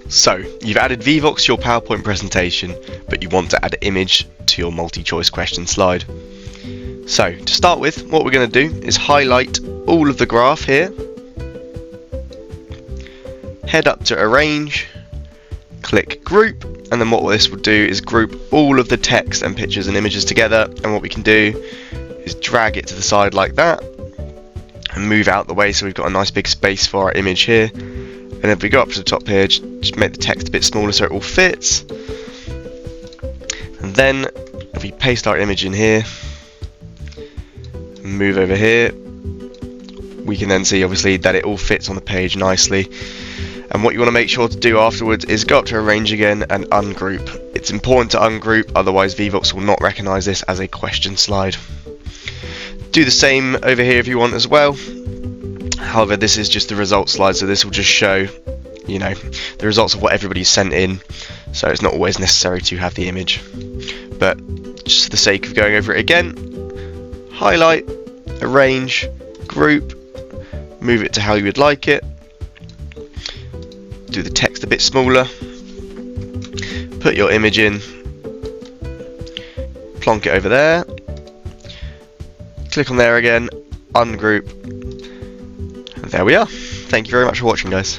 So, you've added Vevox to your PowerPoint presentation, but you want to add an image to your multi-choice question slide. So, to start with, what we're going to do is highlight all of the graph here, head up to Arrange, click Group, and then what this will do is group all of the text and pictures and images together, and what we can do is drag it to the side like that, and move out the way so we've got a nice big space for our image here. And if we go up to the top here, just make the text a bit smaller so it all fits. And then if we paste our image in here, and move over here, we can then see obviously that it all fits on the page nicely. And what you want to make sure to do afterwards is go up to Arrange again and ungroup. It's important to ungroup, otherwise Vevox will not recognise this as a question slide. Do the same over here if you want as well. However, this is just the results slide, so this will just show, you know, the results of what everybody's sent in, so it's not always necessary to have the image. But just for the sake of going over it again, highlight, arrange, group, move it to how you would like it, do the text a bit smaller, put your image in, plonk it over there, click on there again, ungroup, and there we are. Thank you very much for watching, guys.